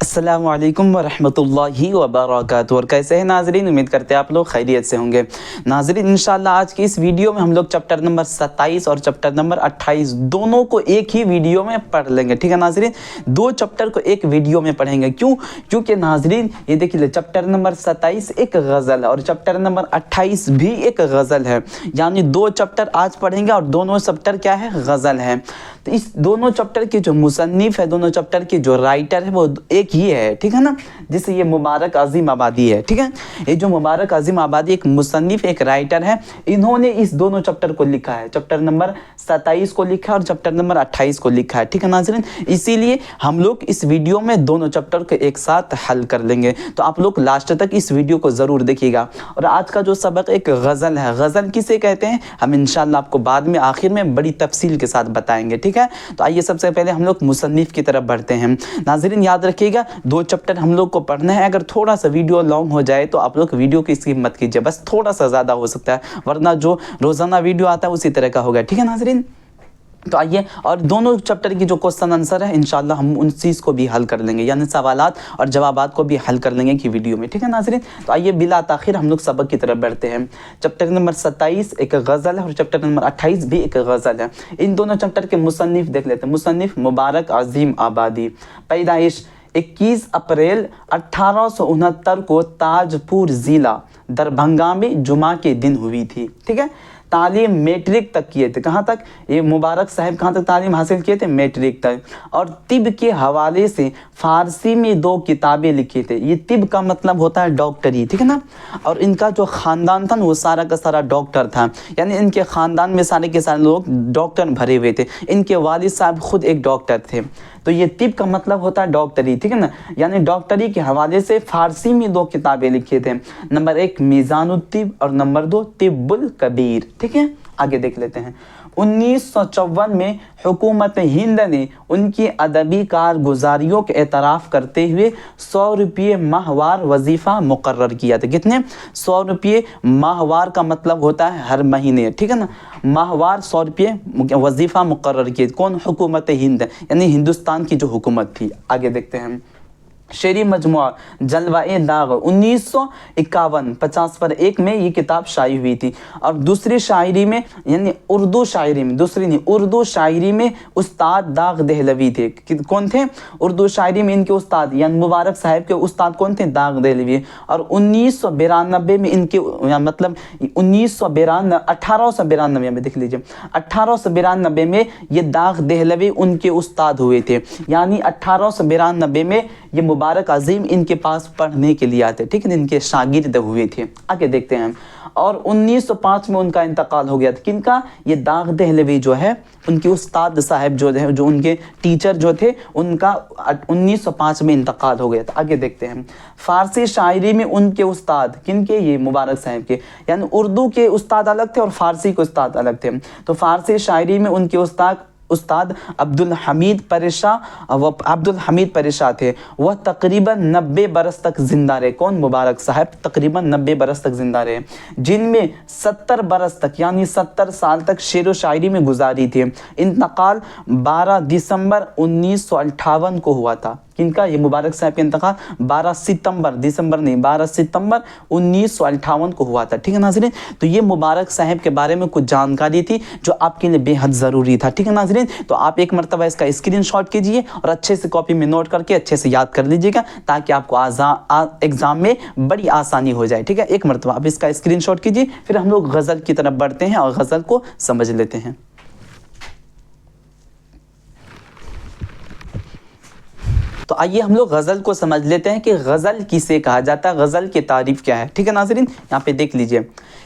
अस्सलामु अलैकुम वरहमतुल्लाहि वबरकातुहू। और कैसे हैं नाजरीन, उम्मीद करते हैं आप लोग खैरियत से होंगे। नाजरीन इंशाल्लाह आज की इस वीडियो में हम लोग चैप्टर नंबर 27 और चैप्टर नंबर 28 दोनों को एक ही वीडियो में पढ़ लेंगे। ठीक है नाजरीन, दो चैप्टर को एक वीडियो में पढ़ेंगे। क्यों? क्योंकि नाजरीन ये देखिए, चैप्टर नंबर 27 एक गज़ल है और चैप्टर नंबर 28 भी एक गज़ल है, यानी दो चैप्टर आज पढ़ेंगे और दोनों चैप्टर क्या है, गज़ल है। तो इस दोनों चैप्टर के जो मुसन्निफ है, दोनों चैप्टर के जो राइटर है वो एक ही है। ठीक है ना, जिसे ये मुबारक अजीम आबादी है। ठीक है, ये जो मुबारक अजीम आबादी एक मुसन्निफ एक राइटर है, इन्होंने इस दोनों चैप्टर को लिखा है। चैप्टर नंबर 27 को लिखा है और चैप्टर नंबर 28 को लिखा है। ठीक है नाज़रीन, इसीलिए हम लोग इस वीडियो में दोनों चैप्टर को एक साथ हल कर लेंगे। तो आप लोग लास्ट तक इस वीडियो को ज़रूर देखिएगा। और आज का जो सबक एक गज़ल है, गज़ल किसे कहते हैं हम इंशाल्लाह आपको बाद में आखिर में बड़ी तफसील के साथ बताएंगे। ठीक है, तो आइए सबसे पहले हम लोग मुसन्निफ की तरफ बढ़ते हैं। नाज़रीन याद रखिएगा, दो चैप्टर हम लोग को पढ़ना है। अगर थोड़ा सा वीडियो लॉन्ग हो जाए तो आप लोग वीडियो की स्किप मत कीजिए, बस थोड़ा सा ज़्यादा हो सकता है, वरना जो रोज़ाना वीडियो आता है उसी तरह का होगा। ठीक है नाज़रीन, तो आइए, और दोनों चैप्टर की जो क्वेश्चन आंसर है इंशाल्लाह हम उन चीज़ को भी हल कर लेंगे, यानी सवालात और जवाबात को भी हल कर लेंगे कि वीडियो में। ठीक है नाज़रीन, तो आइए बिला ताखिर हम लोग सबक की तरफ बढ़ते हैं। चैप्टर नंबर 27 एक गज़ल है और चैप्टर नंबर 28 भी एक गज़ल है। इन दोनों चैप्टर के मुसन्निफ देख लेते हैं। मुसन्निफ मुबारक अजीम आबादी, पैदाइश 21 अप्रैल 1869 को ताजपुर ज़िला दरभंगा में जुमा के दिन हुई थी। ठीक है, तालीम मैट्रिक तक किए थे। कहाँ तक? ये मुबारक साहब कहाँ तक तालीम हासिल किए थे? मैट्रिक तक। और तिब के हवाले से फ़ारसी में 2 किताबें लिखी थे। ये तिब का मतलब होता है डॉक्टरी। ठीक है ना, और इनका जो ख़ानदान था ना वो सारा का सारा डॉक्टर था, यानी इनके ख़ानदान में सारे के सारे लोग डॉक्टर भरे हुए थे। इनके वालिद साहब खुद एक डॉक्टर थे। तो ये तिब का मतलब होता है डॉक्टरी। ठीक है ना, यानी डॉक्टरी के हवाले से फ़ारसी में 2 किताबें लिखे थे। नंबर 1 मीज़ानुत तिब और नंबर 2 तिब्बुल कबीर। ठीक है, आगे देख लेते हैं। 1954 में हुकूमत हिंद ने उनकी अदबी कारगुजारियों के एतराफ़ करते हुए 100 रुपये माहवार वजीफ़ा मुकर्रर किया था। कितने? 100 रुपये। माहवार का मतलब होता है हर महीने। ठीक है ना, माहवार 100 रुपये वजीफ़ा मुकर्रर किए। कौन? हुकूमत हिंद, यानी हिंदुस्तान की जो हुकूमत थी। आगे देखते हैं। शेरी मजमुआ जलवाए दाग 1951 50 पर 1 में ये किताब शाई हुई थी। और दूसरी शायरी में, यानी उर्दू शायरी में, दूसरी नहीं उर्दू शायरी में उस्ताद दाग दहलवी थे। कौन थे? उर्दू शायरी में इनके उस्ताद, यानी मुबारक साहब के उस्ताद कौन थे? दाग दहलवी। और 1992 में इनके, मतलब 1892 में देख लीजिए, 1892 में ये दाग दहलवी उनके उस्ताद हुए थे, यानी 1892 में ये मुबारक अजीम इनके पास पढ़ने के लिए आते। ठीक है, इनके शागिर्द हुए थे। आगे देखते हैं। और 1905 में उनका इंतकाल हो गया था। किनका? ये दाग दहलवी जो है, उनके उस्ताद साहब जो है, जो उनके टीचर जो थे, उनका 1905 में इंतकाल हो गया था। आगे देखते हैं। फ़ारसी शायरी में उनके उस्ताद किनके? ये मुबारक साहब के, यानी उर्दू के उस्ताद अलग थे और फ़ारसी के उस्ताद अलग थे। तो फ़ारसी शायरी में उनके उस्ताद अब्दुल हमीद परेशा थे। वह तकरीबन 90 बरस तक ज़िंदा रहे। कौन? मुबारक साहब तकरीबन 90 बरस तक ज़िंदा रहे, जिनमें 70 बरस तक, यानी 70 साल तक शेर व शायरी में गुजारी थी। इंतकाल 12 दिसंबर 1958 को हुआ था। किनका? ये मुबारक साहब का इंतकाल 12 सितंबर 1958 को हुआ था। ठीक है नाज़रीन, तो ये मुबारक साहब के बारे में कुछ जानकारी थी जो आपके लिए बेहद ज़रूरी था। ठीक है नाज़रीन, तो आप एक मरतबा इसका स्क्रीनशॉट कीजिए और अच्छे से कॉपी में नोट करके अच्छे से याद कर लीजिएगा, ताकि आपको एग्ज़ाम में बड़ी आसानी हो जाए। ठीक है, एक मरतबा आप इसका स्क्रीनशॉट कीजिए, फिर हम लोग गज़ल की तरफ बढ़ते हैं और गज़ल को समझ लेते हैं। तो आइए हम लोग गज़ल को समझ लेते हैं कि गज़ल किसे कहा जाता है, गज़ल की तारीफ़ क्या है। ठीक है नाज़रीन, यहाँ पे देख लीजिए,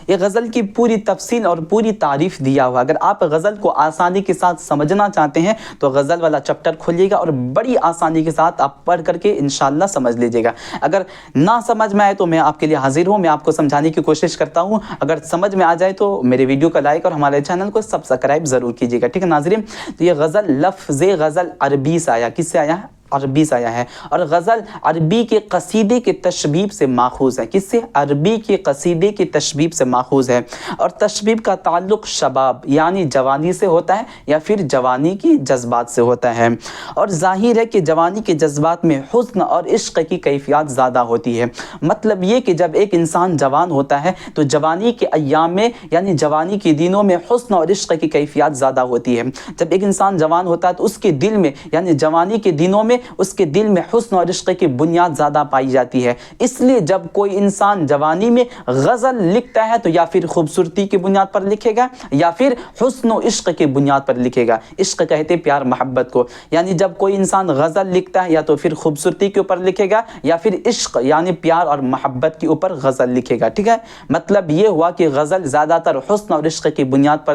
ये गज़ल की पूरी तफसील और पूरी तारीफ़ दिया हुआ। अगर आप गज़ल को आसानी के साथ समझना चाहते हैं तो गज़ल वाला चैप्टर खोलिएगा और बड़ी आसानी के साथ आप पढ़ करके इंशाल्लाह समझ लीजिएगा। अगर ना समझ में आए तो मैं आपके लिए हाजिर हूँ, मैं आपको समझाने की कोशिश करता हूँ। अगर समझ में आ जाए तो मेरे वीडियो को लाइक और हमारे चैनल को सब्सक्राइब ज़रूर कीजिएगा। ठीक है नाज़रीन, तो ये गज़ल लफ्ज़ गज़ल अरबी से आया। किससे आया है? عربی سے آیا ہے، اور غزل عربی کے قصیدے کے تشبیب سے ماخوذ ہے۔ کس سے؟ عربی کے قصیدے کی تشبیب سے ماخوذ ہے، اور تشبیب کا تعلق شباب یعنی جوانی سے ہوتا ہے یا پھر جوانی کی جذبات سے ہوتا ہے، اور ظاہر ہے کہ جوانی کے جذبات میں حسن اور عشق کی کیفیات زیادہ ہوتی ہے۔ مطلب یہ کہ جب ایک انسان جوان ہوتا ہے تو جوانی کے ایام میں یعنی جوانی کے دنوں میں حسن اور عشق کی کیفیات زیادہ ہوتی ہے۔ جب ایک انسان جوان ہوتا ہے تو اس کے دل میں یعنی جوانی کے دنوں میں اس کے دل میں حسن اور عشق کی بنیاد زیادہ پائی جاتی ہے۔ اس لیے جب کوئی انسان جوانی میں غزل لکھتا ہے تو یا پھر خوبصورتی کی بنیاد پر لکھے گا یا پھر حسن و عشق کی بنیاد پر لکھے گا۔ عشق کہتے پیار محبت کو، یعنی جب کوئی انسان غزل لکھتا ہے یا تو پھر خوبصورتی کے اوپر لکھے گا یا پھر عشق یعنی پیار اور محبت کے اوپر غزل لکھے گا، ٹھیک ہے۔ مطلب یہ ہوا کہ غزل زیادہ تر حسن اور عشق کی بنیاد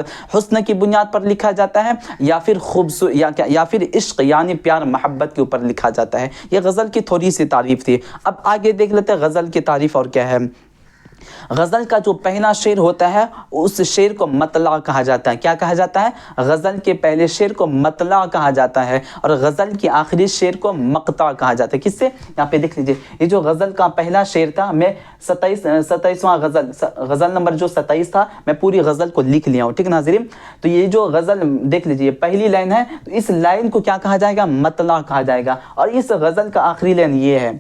پر لکھا جاتا ہے یا پھر یا پھر عشق یعنی پیار محبت کے اوپر لکھا جاتا ہے۔ یہ غزل کی تھوڑی سی تعریف تھی۔ اب آگے دیکھ لیتے ہیں غزل کی تعریف اور کیا ہے۔ غزل کا جو پہلا شعر ہوتا ہے اس شعر کو مطلع کہا جاتا ہے۔ کیا کہا جاتا ہے؟ غزل کے پہلے شعر کو مطلع کہا جاتا ہے، اور غزل کے آخری شعر کو مقطع کہا جاتا ہے۔ کس سے؟ یہاں پہ دیکھ لیجئے، یہ جو غزل کا پہلا شعر تھا، میں 27واں غزل نمبر جو 27 تھا، میں پوری غزل کو لکھ لیا ہوں، ٹھیک ہے ناظرین۔ تو یہ جو غزل دیکھ لیجئے پہلی لائن ہے، تو اس لائن کو کیا کہا جائے گا؟ مطلع کہا جائے گا، اور اس غزل کا آخری لائن یہ ہے،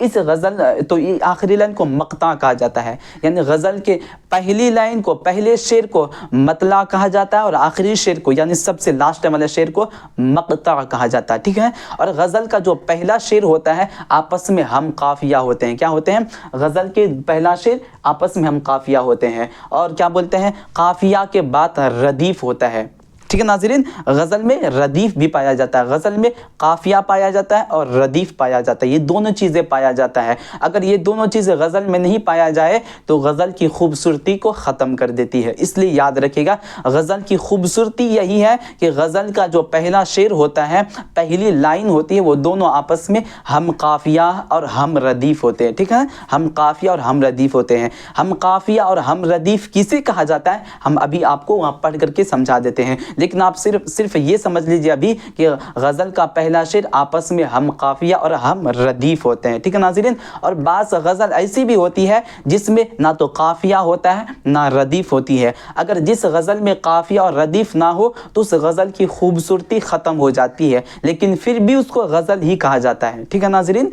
اس غزل تو یہ آخری لائن کو مقطع کہا جاتا ہے، یعنی غزل کے پہلی لائن کو پہلے شعر کو مطلع کہا جاتا ہے اور آخری شعر کو یعنی سب سے لاسٹ والے شعر کو مقطع کہا جاتا ہے، ٹھیک ہے۔ اور غزل کا جو پہلا شعر ہوتا ہے آپس میں ہم قافیہ ہوتے ہیں۔ کیا ہوتے ہیں؟ غزل کے پہلا شعر آپس میں ہم قافیہ ہوتے ہیں، اور کیا بولتے ہیں؟ قافیہ کے بعد ردیف ہوتا ہے، ٹھیک ہے ناظرین۔ غزل میں ردیف بھی پایا جاتا ہے، غزل میں قافیہ پایا جاتا ہے اور ردیف پایا جاتا ہے، یہ دونوں چیزیں پایا جاتا ہے۔ اگر یہ دونوں چیزیں غزل میں نہیں پایا جائے تو غزل کی خوبصورتی کو ختم کر دیتی ہے۔ اس لیے یاد رکھے گا، غزل کی خوبصورتی یہی ہے کہ غزل کا جو پہلا شعر ہوتا ہے، پہلی لائن ہوتی ہے، وہ دونوں آپس میں ہم قافیہ اور ہم ردیف ہوتے ہیں، ٹھیک ہے۔ ہم قافیہ اور ہم ردیف ہوتے ہیں۔ ہم قافیہ اور ہم ردیف کسے کہا جاتا ہے ہم ابھی آپ کو وہاں پڑھ کر کے سمجھا دیتے ہیں، لیکن آپ صرف یہ سمجھ لیجئے ابھی کہ غزل کا پہلا شعر آپس میں ہم قافیہ اور ہم ردیف ہوتے ہیں، ٹھیک ہے ناظرین۔ اور بعض غزل ایسی بھی ہوتی ہے جس میں نہ تو قافیہ ہوتا ہے نہ ردیف ہوتی ہے۔ اگر جس غزل میں قافیہ اور ردیف نہ ہو تو اس غزل کی خوبصورتی ختم ہو جاتی ہے، لیکن پھر بھی اس کو غزل ہی کہا جاتا ہے، ٹھیک ہے ناظرین۔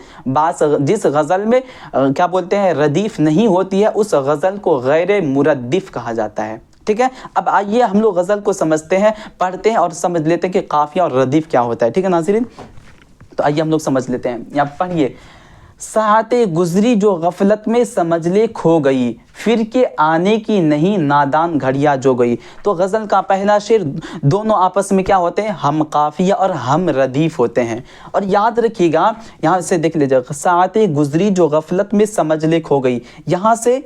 جس غزل میں کیا بولتے ہیں ردیف نہیں ہوتی ہے اس غزل کو غیر مردف کہا جاتا ہے، ٹھیک ہے۔ اب آئیے ہم لوگ غزل کو سمجھتے ہیں، پڑھتے ہیں اور سمجھ لیتے ہیں کہ قافیہ اور ردیف کیا ہوتا ہے، ٹھیک ہے ناظرین۔ تو آئیے ہم لوگ سمجھ لیتے ہیں، یہاں پڑھیے۔ ساعتیں گزری جو غفلت میں سمجھ لے کھو گئی، پھر کے آنے کی نہیں نادان گھڑیاں جو گئی۔ تو غزل کا پہلا شعر دونوں آپس میں کیا ہوتے ہیں؟ ہم قافیہ اور ہم ردیف ہوتے ہیں۔ اور یاد رکھیے گا، یہاں سے دیکھ لیجیے، ساعتیں گزری جو غفلت میں سمجھ لے کھو گئی، یہاں سے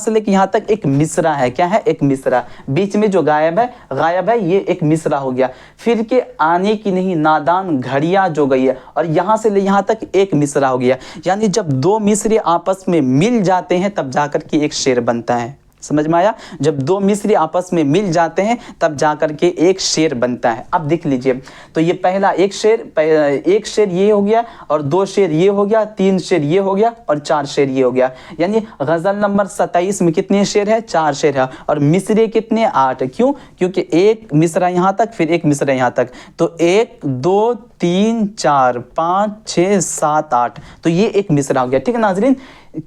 لے کے یہاں تک ایک مصرع ہے۔ کیا ہے؟ ایک مصرع، بیچ میں جو غائب ہے یہ ایک مصرع ہو گیا۔ پھر کے آنے کی نہیں نادان گھڑیاں جو گئی ہے، اور یہاں سے لے یہاں تک ایک مصرع ہو گیا، یعنی جب دو مصرے آپس میں مل جاتے ہیں تب جا کر کے ایک شعر بنتا ہے۔ سمجھ میں آیا؟ جب دو مصرے آپس میں مل جاتے ہیں تب جا کر کے ایک شعر بنتا ہے۔ اب دیکھ لیجئے، تو یہ پہلا ایک شعر یہ ہو گیا، اور دو شعر یہ ہو گیا، تین شعر یہ ہو گیا، اور چار شعر یہ ہو گیا، یعنی غزل نمبر 27 میں کتنے شعر ہے؟ 4 شعر ہے، اور مصرے کتنے؟ 8۔ کیوں؟ کیونکہ ایک مصرع یہاں تک، پھر ایک مصرع یہاں تک، تو 1 2 3 4 5 6 7 8، تو یہ ایک مصرع ہو گیا، ٹھیک ہے ناظرین۔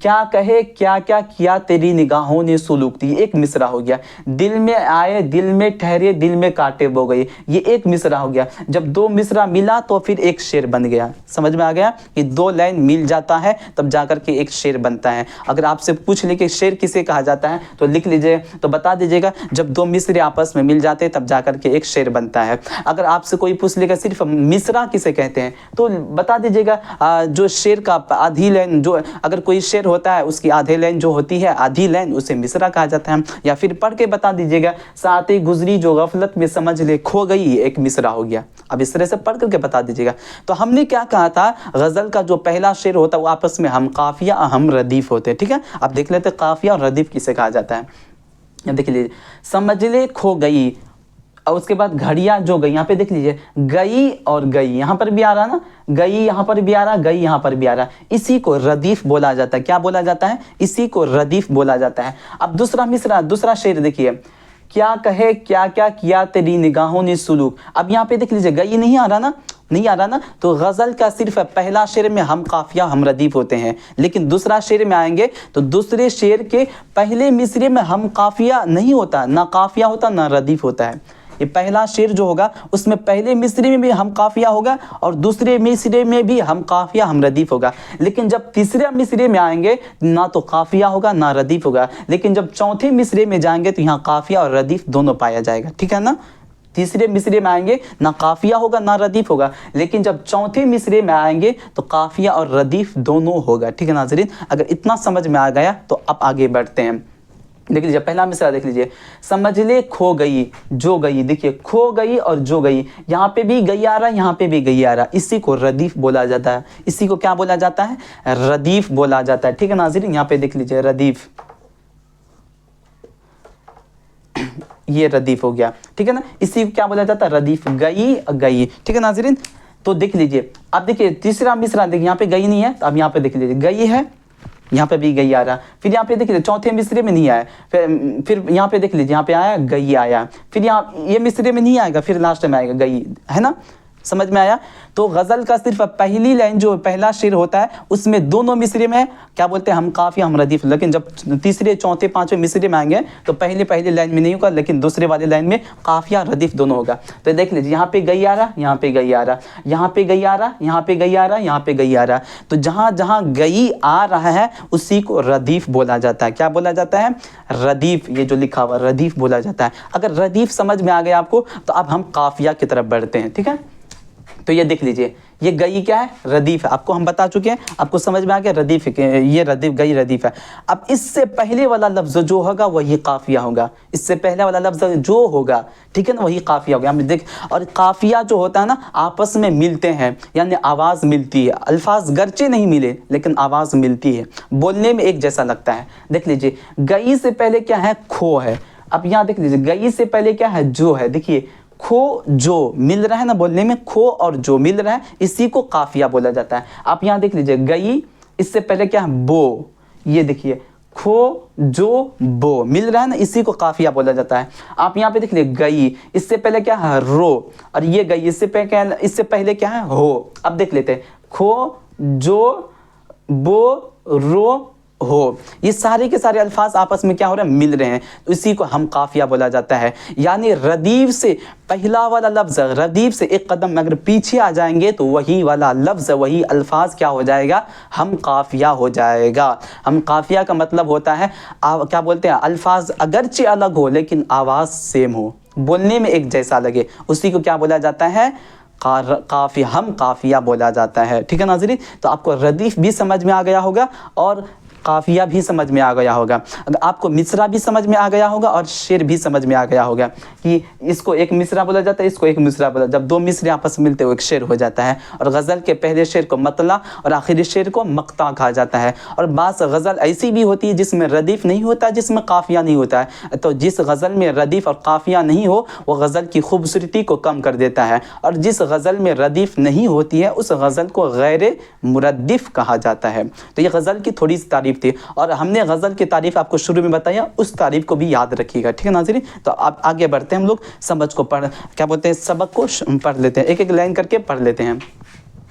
کیا کہے کیا کیا کیا تیری نگاہوں نے سلوک دی، ایک مصرع ہو گیا۔ دل میں آئے دل میں ٹھہرے دل میں کاٹے بو گئے، یہ ایک مصرع ہو گیا۔ جب دو مصرع ملا تو پھر ایک شعر بن گیا۔ سمجھ میں آ گیا کہ دو لائن مل جاتا ہے تب جا کر کے ایک شعر بنتا ہے۔ اگر آپ سے پوچھ لے کہ شعر کسے کہا جاتا ہے تو لکھ لیجئے، تو بتا دیجئے گا جب دو مصرے آپس میں مل جاتے ہیں تب جا کر کے ایک شعر بنتا ہے۔ اگر آپ سے کوئی پوچھ لے گا صرف مصرع کسے کہتے ہیں تو بتا دیجئے گا جو شعر کا آدھی لائن، جو اگر کوئی شعر ہوتا ہے اس کی آدھی لائن جو ہوتی ہے، آدھی لائن، اسے مصرع کہا جاتا ہے۔ یا پھر پڑھ کے بتا دیجئے گا، ساعتیں گزری جو غفلت میں سمجھ لے کھو گئی، ایک مصرع ہو گیا۔ اب اس طرح سے پڑھ کر کے بتا دیجئے گا۔ تو ہم نے کیا کہا تھا؟ غزل کا جو پہلا شعر ہوتا ہے وہ آپس میں ہم قافیہ ہم ردیف ہوتے ہیں، ٹھیک ہے۔ اب دیکھ لیتے قافیہ اور ردیف کسے کہا جاتا ہے۔ دیکھ لیجیے، سمجھ لے کھو گئی، और उसके बाद घड़ियाँ जो गई, यहाँ पे देख लीजिए गई और गई, यहाँ पर भी आ रहा ना, गई यहाँ पर भी आ रहा, गई यहाँ पर भी आ रहा, इसी को रदीफ बोला जाता है। क्या बोला जाता है? इसी को रदीफ बोला जाता है। अब दूसरा मिसरा, दूसरा शेर देखिए, क्या कहे क्या क्या किया तेरी निगाहों ने सुलूक। अब यहाँ पे देख लीजिए गई नहीं आ रहा ना, नहीं आ रहा ना, तो गज़ल का सिर्फ पहला शेर में हम काफिया हम रदीफ होते हैं, लेकिन दूसरा शेर में आएंगे तो दूसरे शेर के पहले मिसरे में हम काफिया नहीं होता, ना काफिया होता ना रदीफ होता है। ये पहला शेर जो होगा उसमें पहले मिसरे में भी हम काफिया होगा और दूसरे मिसरे में भी हम काफिया हम रदीफ होगा, लेकिन जब तीसरे मिसरे में आएंगे ना तो काफिया होगा ना रदीफ होगा, लेकिन जब चौथे मिसरे में जाएंगे तो यहाँ काफिया और रदीफ दोनों पाया जाएगा। ठीक है ना, तीसरे मिसरे में आएंगे ना काफिया होगा ना रदीफ होगा, लेकिन जब चौथे मिसरे में आएंगे तो काफिया और रदीफ दोनों होगा। ठीक है नाज़रीन, अगर इतना समझ में आ गया तो अब आगे बढ़ते हैं। देख लीजिए पहला मिसरा देख लीजिए, समझ ले खो गई जो गई। देखिए खो गई और जो गई, यहाँ पे भी गई आ रहा है, यहाँ पे भी गई आ रहा है, इसी को रदीफ बोला जाता है। इसी को क्या बोला जाता है? रदीफ बोला जाता है। ठीक है नाज़रीन, यहाँ पे देख लीजिए रदीफ, ये रदीफ हो गया। ठीक है ना, इसी को क्या बोला जाता है? रदीफ, गई गई। ठीक है नाज़रीन, तो देख लीजिए अब देखिए तीसरा मिसरा, देखिए यहाँ पे गई नहीं है तो अब यहाँ पे देख लीजिए गई है, यहाँ पे भी गई आ रहा, फिर यहाँ पे देख लीजिए चौथे मिसरे में नहीं आया, फिर यहाँ पे देख लीजिए यहाँ पे आया गई आया, फिर यहाँ ये मिसरे में नहीं आएगा, फिर लास्ट में आएगा गई, है ना, समझ में आया। तो गज़ल का सिर्फ पहली लाइन जो पहला शेर होता है उसमें दोनों मिसरे में क्या बोलते हैं? हम काफिया हम रदीफ, लेकिन जब तीसरे चौथे पांचवें मिसरे में आएंगे तो पहली लाइन में नहीं होगा, लेकिन दूसरे वाले लाइन में काफिया रदीफ दोनों होगा। तो देख लीजिए यहाँ पे गई आ रहा, यहाँ पे गई आ रहा, यहाँ पे गई आ रहा, यहाँ पे गई आ रहा, यहाँ पे गई आ रहा, तो जहाँ जहाँ गई आ रहा है उसी को रदीफ बोला जाता है। क्या बोला जाता है? रदीफ, ये जो लिखा हुआ रदीफ बोला जाता है। अगर रदीफ समझ में आ गया आपको तो अब हम काफिया की तरफ बढ़ते हैं। ठीक है, तो ये देख लीजिए ये गई क्या है? रदीफ है, आपको हम बता चुके हैं, आपको समझ में आ गया रदीफ, ये रदीफ गई रदीफ है। अब इससे पहले वाला लफ्ज़ जो होगा वही काफिया होगा, इससे पहले वाला लफ्ज़ जो होगा, ठीक है ना, वही काफिया होगा। हम देख, और काफिया जो होता है ना आपस में मिलते हैं, यानी आवाज़ मिलती है, अल्फाज गरचे नहीं मिले लेकिन आवाज़ मिलती है, बोलने में एक जैसा लगता है। देख लीजिए गई से पहले क्या है? खो है। अब यहाँ देख लीजिए गई से पहले क्या है? जो है। देखिए खो जो मिल रहा है ना बोलने में, खो और जो मिल रहा है इसी को काफिया बोला जाता है। आप यहाँ देख लीजिए गई, इससे पहले क्या है? बो, ये देखिए खो जो बो मिल रहा है ना, इसी को काफिया बोला जाता है। आप यहाँ पे देख लीजिए गई, इससे पहले क्या है? रो, और ये गई इससे पहले क्या है? हो। अब देख लेते हैं खो जो बो रो हो, ये सारे के सारे अल्फाज आपस में क्या हो रहे हैं? मिल रहे हैं, तो इसी को हम काफिया बोला जाता है। यानी रदीफ से पहला वाला लफ्ज़, रदीफ से एक कदम अगर पीछे आ जाएंगे तो वही वाला लफ्ज़, वही अल्फाज क्या हो जाएगा? हम काफिया हो जाएगा। हम काफिया का मतलब होता है क्या बोलते हैं? अल्फाज अगरचे अलग हो लेकिन आवाज़ सेम हो, बोलने में एक जैसा लगे, उसी को क्या बोला जाता है? काफिया, हम काफिया बोला जाता है। ठीक है नाज़रीन, तो आपको रदीफ भी समझ में आ गया होगा और काफिया भी समझ में आ गया होगा। अगर आपको मिसरा भी समझ में आ गया होगा और शेर भी समझ में आ गया होगा कि इसको एक मिसरा बोला जाता है, इसको एक मिसरा बोला, जब दो मिसरे आपस में मिलते हुए एक शेर हो जाता है। और गज़ल के पहले शेर को मतला और आखिरी शेर को मक्ता कहा जाता है। और बास गज़ल ऐसी भी होती है जिसमें रदीफ नहीं होता, जिसमें काफिया नहीं होता है, तो जिस गज़ल में रदीफ और काफिया नहीं हो वो गज़ल की खूबसूरती को कम कर देता है, और जिस गज़ल में रदीफ नहीं होती है उस गज़ल को गैर मुरद्दिफ कहा जाता है। तो ये गज़ल की थोड़ी सी तारीफ थी, और हमने गज़ल की तारीफ आपको शुरू में बताया, उस तारीफ को भी याद रखिएगा। ठीक है नाज़रीन, तो अब आगे बढ़ते हैं, हम लोग समझ को क्या बोलते हैं, सबक को पढ़ लेते हैं, एक एक लाइन करके पढ़ लेते हैं।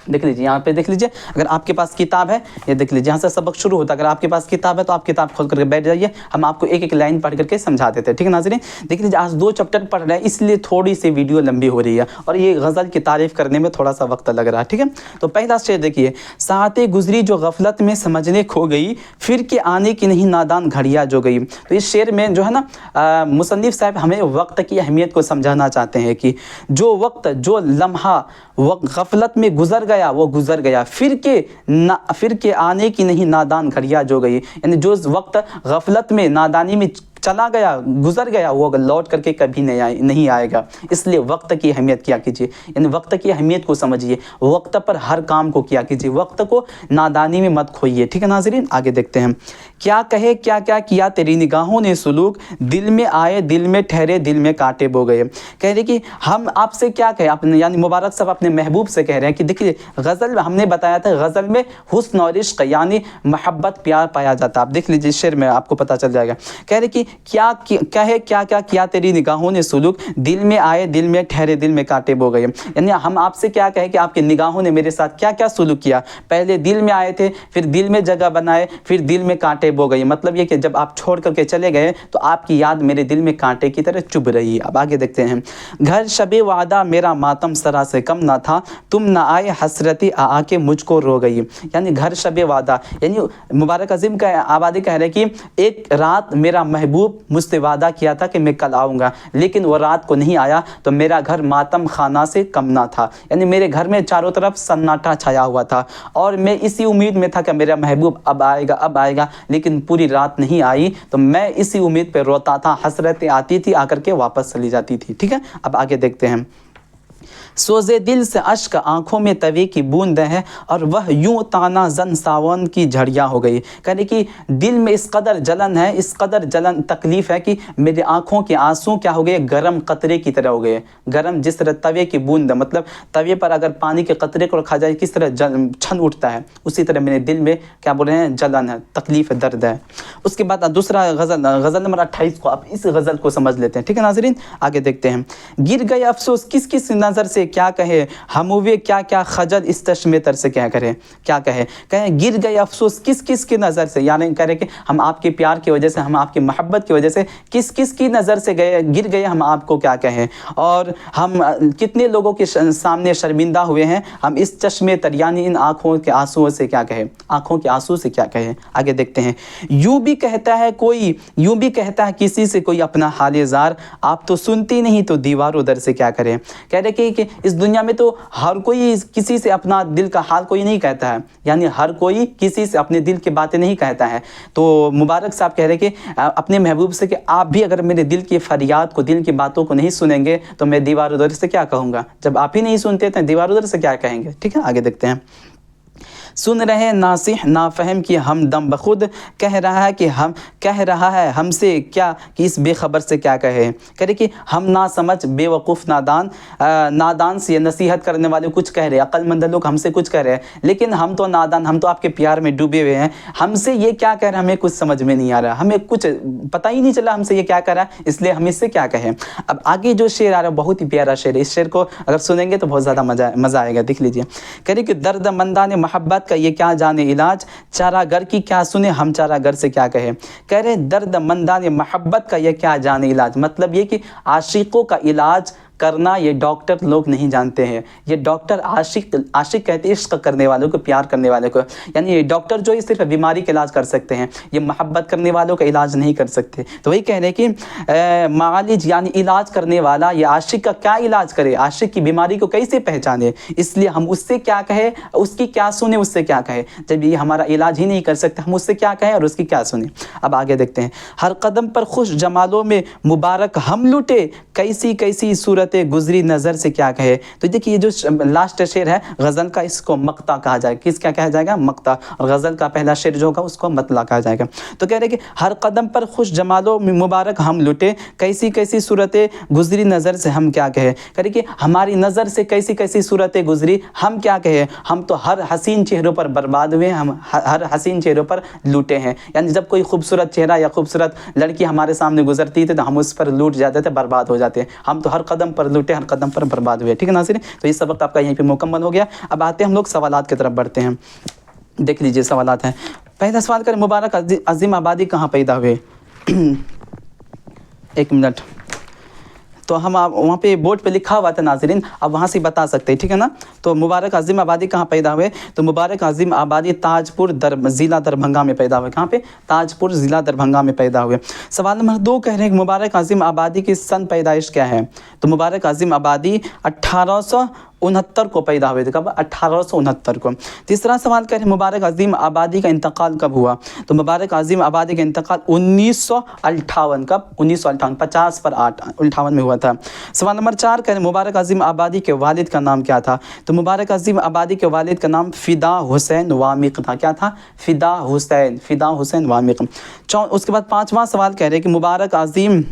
देख लीजिए यहाँ पे देख लीजिए, अगर आपके पास किताब है, ये देख लीजिए यहाँ से सबक शुरू होता है। अगर आपके पास किताब है तो आप किताब खोल करके बैठ जाइए, हम आपको एक एक लाइन पढ़ करके समझा देते हैं। ठीक है नाज़रीन, देख लीजिए आज 2 चैप्टर पढ़ रहे हैं इसलिए थोड़ी सी वीडियो लंबी हो रही है, और ये गज़ल की तारीफ़ करने में थोड़ा सा वक्त लग रहा है। ठीक है, तो पहला शेर देखिए, सातें गुजरी जो गफलत में समझने खो गई, फिर के आने की नहीं नादान घड़ियाँ जो गई। तो इस शेर में जो है ना मुसन्निफ साहब हमें वक्त की अहमियत को समझाना चाहते हैं कि जो वक्त, जो लम्हा गफलत में गुजर गया वो गुजर गया, फिर के आने की नहीं नादान घड़ियाँ जो गई। यानी जो वक्त गफलत में नादानी में चला गया, गुजर गया, वो लौट करके कभी नहीं आएगा। इसलिए वक्त की अहमियत किया कीजिए, यानी वक्त की अहमियत को समझिए, वक्त पर हर काम को किया कीजिए, वक्त को नादानी में मत खोइए। ठीक है नाज़रीन, आगे देखते हैं। क्या कहे क्या क्या किया तेरी निगाहों ने सुलूक, दिल में आए दिल में ठहरे दिल में कांटे बो गए। कह रहे कि हम आपसे क्या कहें, अपने यानी मुबारक साहब अपने महबूब से कह रहे हैं कि देखिए गज़ल हमने बताया था, गज़ल में हुस्न और इश्क यानी मोहब्बत प्यार पाया जाता है। आप देख लीजिए शेर में आपको पता चल जाएगा। कह रहे कि क्या कहे क्या क्या किया तेरी निगाहों ने सुलूक, दिल में आए दिल में ठहरे दिल में कांटे बो गए। यानी हम आपसे क्या कहें कि आपकी निगाहों ने मेरे साथ क्या क्या सुलूक किया, पहले दिल में आए थे, फिर दिल में जगह बनाए, फिर दिल में कांटे बो गई। मतलब ये कि जब आप छोड़ करके चले गए तो आपकी याद मेरे दिल में कांटे की तरह चुभ रही है। अब आगे देखते हैं। घर शबे वादा मेरा मातम सरा से कम ना था, तुम ना आए हसरती आके मुझको रो गई। यानी घर शबे वादा, यानी मुबारक अजीम का आबादी कह रहे हैं कि एक रात मेरा महबूब मुझसे वादा किया था कि मैं कल आऊँगा, लेकिन वो रात को नहीं आया तो मेरा घर मातम खाना से कम ना था। यानी मेरे घर में चारों तरफ सन्नाटा छाया हुआ था और मैं इसी उम्मीद में था कि मेरा महबूब अब आएगा, लेकिन पूरी रात नहीं आई तो मैं इसी उम्मीद पे रोता था, हसरतें आती थी आकर के वापस चली जाती थी। ठीक है, अब आगे देखते हैं। सोज़े दिल से अश्क आँखों में तवे की बूंद है और वह यूं ताना जन सावन की झड़ियाँ हो गई। कहने कि दिल में इस कदर जलन है, इस कदर जलन तकलीफ़ है कि मेरे आँखों के आंसू क्या हो गए, गरम कतरे की तरह हो गए। गरम जिस तरह तवे की बूंद, मतलब तवे पर अगर पानी के कतरे को रखा जाए किस तरह छन उठता है, उसी तरह मेरे दिल में क्या बोल रहे हैं, जलन है, तकलीफ़ है, दर्द है। उसके बाद दूसरा गज़ल नंबर 28 को, आप इस गज़ल को समझ लेते हैं। ठीक है नाज़रीन, आगे देखते हैं। गिर गए अफसोस किस किस नज़र से क्या कहे, हम हुए क्या क्या खजल इस चश्मे तर से क्या करें, क्या कहें गिर गए अफसोस किस किस की नज़र से, यानी कह रहे कि हम आपके प्यार की वजह से, हम आपकी मोहब्बत की वजह से किस किस की नज़र से गिर गए, हम आपको क्या कहें, और हम कितने लोगों के सामने शर्मिंदा हुए हैं, हम इस चश्मे तर यानी इन आँखों के आंसुओं से क्या कहें, आँखों के आंसू से क्या कहें। आगे देखते हैं। यूँ भी कहता है किसी से कोई अपना हाल ज़ार, आप तो सुनती नहीं तो दीवार उधर से क्या करें। कह रहे कि इस दुनिया में तो हर कोई किसी से अपना दिल का हाल कोई नहीं कहता है, यानी हर कोई किसी से अपने दिल की बातें नहीं कहता है। तो मुबारक साहब कह रहे कि अपने महबूब से कि आप भी अगर मेरे दिल की फरियाद को, दिल की बातों को नहीं सुनेंगे तो मैं दीवार उधर से क्या कहूँगा। जब आप ही नहीं सुनते तो दीवार उधर से क्या कहेंगे। ठीक है, आगे देखते हैं। सुन रहे नासिह नाफहम की हम दम बखुद, कह रहा है हमसे क्या कि इस बेखबर से क्या कहे। कह रहे कि हम ना समझ बेवकूफ़ नादान से नसीहत करने वाले कुछ कह रहे, अक्लमंद लोग हमसे कुछ कह रहे हैं, लेकिन हम तो नादान, हम तो आपके प्यार में डूबे हुए हैं, हमसे ये क्या कह रहा है हमें कुछ समझ में नहीं आ रहा, हमें कुछ पता ही नहीं चला हमसे ये क्या कह रहा है, इसलिए हम इससे क्या कहें। अब आगे जो शेर आ रहा है बहुत ही प्यारा शेर है, इस शेर को अगर सुनेंगे तो बहुत ज़्यादा मज़ा आएगा। देख लीजिए। कह रहे कि दर्द मंदा ने मोहब्बत का ये क्या जाने इलाज, चारागर की क्या सुने हम चारागर से क्या कहे। कह रहे दर्द मंदाने मोहब्बत का ये क्या जाने इलाज, मतलब ये कि आशिकों का इलाज करना ये डॉक्टर लोग नहीं जानते हैं। ये डॉक्टर आशिक कहते हैं इश्क करने वालों को, प्यार करने वालों को, यानी ये डॉक्टर जो है सिर्फ बीमारी का इलाज कर सकते हैं, ये मोहब्बत करने वालों का इलाज नहीं कर सकते। तो वही कह रहे हैं कि मालिज यानी इलाज करने वाला ये आशिक का क्या इलाज करे, आशिक की बीमारी को कैसे पहचाने, इसलिए हम उससे क्या कहे, उसकी क्या सुने, उससे क्या कहे। जब ये हमारा इलाज ही नहीं कर सकते हम उससे क्या कहें और उसकी क्या सुने। अब आगे देखते हैं। हर कदम पर खुश जमालों में मुबारक हम लुटे, कैसी कैसी सूरत गुजरी नज़र से क्या कहे। तो देखिए ये जो लास्ट शेर है गज़ल का, इसको मक्ता कहा जाएगा। किस क्या कहा जाएगा, मक्ता, और गज़ल का पहला शेर जो होगा उसको मतला कहा जाएगा। तो कह रहे कि हर कदम पर खुश जमालो मुबारक हम लुटे, कैसी कैसी सूरतें गुजरी नज़र से हम क्या कहे। कह रहे कि हमारी नज़र से कैसी कैसी सूरतें गुजरी, हम क्या कहे, हम तो हर हसीन चेहरों पर बर्बाद हुए, हम हर हसीन चेहरों पर लूटे हैं। यानी जब कोई खूबसूरत चेहरा या खूबसूरत लड़की हमारे सामने गुजरती थी तो हम उस पर लूट जाते थे, बर्बाद हो जाते। हम तो हर कदम पर लूटे, हर कदम पर बर्बाद हुए। ठीक है नाज़रीन, तो ये सबक आपका यहीं पे मुकम्मल हो गया। अब आते हैं हम लोग सवालात की तरफ बढ़ते हैं। देख लीजिए सवालात हैं। पहला सवाल करें, मुबारक अजीम आबादी कहाँ पैदा हुए। एक मिनट, तो हम वहाँ पे बोर्ड पे लिखा हुआ था नाज़रीन, अब वहाँ से बता सकते हैं। ठीक है ना। तो मुबारक अजीम आबादी कहाँ पैदा हुए, तो मुबारक अजीम आबादी ताजपुर ज़िला दरभंगा में पैदा हुए। कहाँ पे, ताजपुर ज़िला दरभंगा में पैदा हुए। सवाल नंबर 2 कह रहे हैं कि मुबारक अजीम आबादी की सन पैदाइश क्या है। तो मुबारक अजीम आबादी 1869 को पैदा हुए थे। कब? 1869 को। तीसरा सवाल कह रहे मुबारक अजीम आबादी का इंतकाल कब हुआ? तो मुबारक अजीम आबादी का इंतकाल 1958। कब? 1958, 50 पर 8, 58 में हुआ था। सवाल नंबर 4 कह रहे मुबारक अजीम आबादी के वालिद का नाम क्या था? तो मुबारक अजीम आबादी के वालिद का नाम फ़िदा हुसैन वामिक था। क्या था? फ़िदा हुसैन वामिक। उसके बाद पाँचवा सवाल कह रहे कि मुबारक अजीम,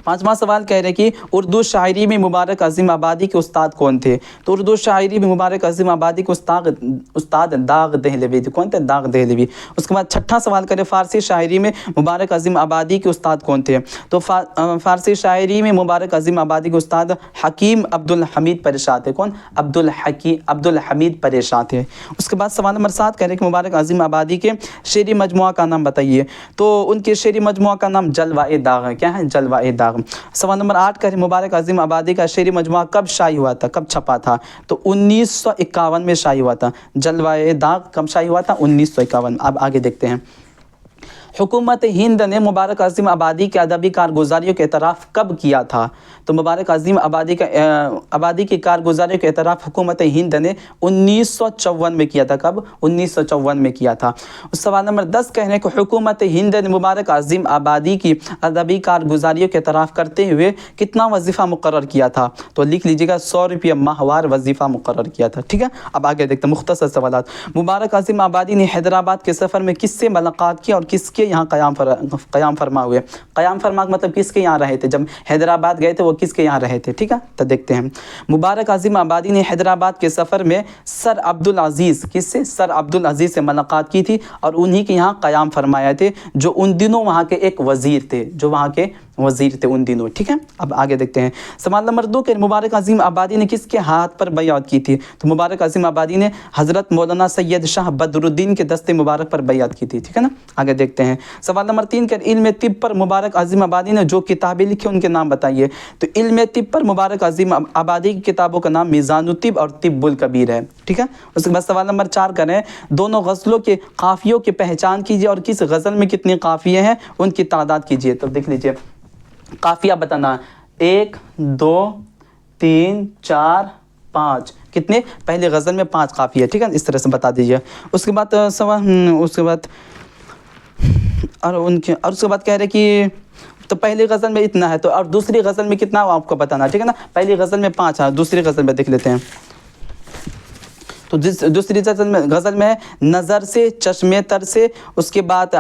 पाँचवा सवाल कह रहे कि उर्दू शायरी में मुबारक अजीम आबादी के उस्ताद कौन थे? तो उर्दू शायरी में मुबारक अजीम आबादी के उस्ताद दाग दहलवी थे। कौन थे? दाग दहलवी। उसके बाद छठा सवाल करें फ़ारसी शायरी में मुबारक अजीम आबादी के उस्ताद कौन थे? तो फ़ारसी शायरी में मुबारक अजीम आबादी के उस्ताद हकीम अब्दुल हमीद परेशान थे। कौन? अब्दुल हमीद परेशान थे। उसके बाद सवाल नंबर 7 कह रहे कि मुबारक अजीम आबादी के शेरी मजमुआ का नाम बताइए। तो उनके शेरी मजमुआ का नाम जलवाए दाग है। क्या है? जलवाए दाग। सवाल नंबर 8 कह रहे मुबारक अजीम आबादी का शेरी मजमुआ कब शाई हुआ था? कब छपा था? तो 1951 में शाई हुआ था। जलवाए दाग कब शाई हुआ था? 1951। अब आगे देखते हैं। हुकूमत हिंद ने मुबारक अजीम आबादी के अदबी कारगुजारियों का एतराफ़ कब किया था? तो मुबारक अजीम आबादी की कारगुजारियों का एतराफ़ हुकूमत हिंद ने 1954 में किया था। कब? 1954 में किया था। सवाल नंबर 10 कह रहे हैं कि हुकूमत हिंद ने मुबारक अजीम आबादी की अदबी कारगुजारियों का एतराफ़ करते हुए कितना वजीफ़ा मुकर्रर किया था? तो लिख लीजिएगा 100 रुपये माहवार वजीफ़ा मुकर्रर किया था। ठीक है, अब आगे देखते हैं मुख्तसर सवालात। मुबारक अजीम आबादी ने हैदराबाद के सफ़र में किससे मुलाकात की और किसके यहाँ क़याम फरमा हुए? क़याम फरमा मतलब किसके यहाँ रहे थे? जब हैदराबाद गए थे वो किसके यहाँ रहे थे? ठीक है, तो देखते हैं। मुबारक अजीम आबादी ने हैदराबाद के सफ़र में सर अब्दुल अजीज़, किससे? सर अब्दुल अजीज़ से मुलाकात की थी और उन्हीं के यहाँ क़याम फरमाए थे, जो उन दिनों वहाँ के एक वज़ीर थे, जो वहाँ के वज़ीर थे उन दिनों। ठीक है, अब आगे देखते हैं। सवाल नंबर 2 के मुबारक अजीम आबादी ने किसके हाथ पर बैअत की थी? तो मुबारक अजीम आबादी ने हज़रत मौलाना सैयद शाह बदरुद्दीन के दस्ते मुबारक पर बैअत की थी। ठीक है ना, आगे देखते हैं। सवाल नंबर 3 के इल्म तिब पर मुबारक अजीम आबादी ने जो किताबें लिखी उनके नाम बताइए। तो इल्म तिब पर मुबारक अजीम आबादी की किताबों का नाम मीज़ानुत तिब और तिब्बुल कबीर है। ठीक है, उसके बाद सवाल नंबर 4 करें दोनों गज़लों के काफ़ियों की पहचान कीजिए और किस गज़ल में कितने काफ़िये हैं उनकी तादाद कीजिए। तो देख लीजिए, काफ़िया बताना 1 2 3 4 5, कितने? पहले गज़ल में 5 काफ़िया। ठीक है, इस तरह से बता दीजिए। उसके बाद उसके बाद कह रहे कि तो पहली गज़ल में इतना है, तो और दूसरी गज़ल में कितना आपको बताना। ठीक है ना, पहली गज़ल में 5 है, दूसरी गज़ल में देख लेते हैं। तो दूसरी गज़ल में नज़र से, चश्मे तर से, उसके बाद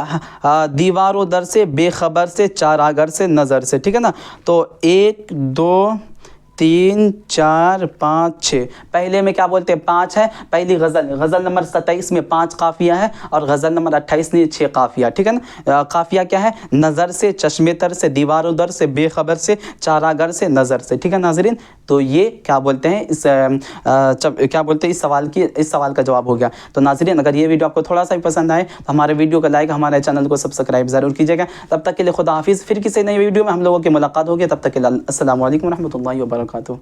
दीवारों दर से, बेखबर से, चारागर से, नज़र से। ठीक है ना, तो 1 2 3 4 5 6, पहले में क्या बोलते हैं? 5 है। पहली गज़ल नंबर 27 में 5 काफ़िया है और गज़ल नंबर 28 में 6 काफ़िया। ठीक है ना, काफ़िया क्या है? नज़र से, चश्मे तर से, दीवारों दर से, बेखबर से, चारागर से, नज़र से। ठीक है नाज़रीन, तो ये क्या बोलते हैं इस सवाल का जवाब हो गया। तो नाज़रीन, अगर ये वीडियो आपको थोड़ा सा भी पसंद आए तो हमारे वीडियो को लाइक, हमारे चैनल को सब्सक्राइब ज़रूर कीजिएगा। तब तक के लिए खुदा हाफिज़। फिर किसी नई वीडियो में हम लोगों की मुलाकात होगी। तब तक के लिए अस्सलामु अलैकुम रहमतुल्लाहि व बरकातुहू।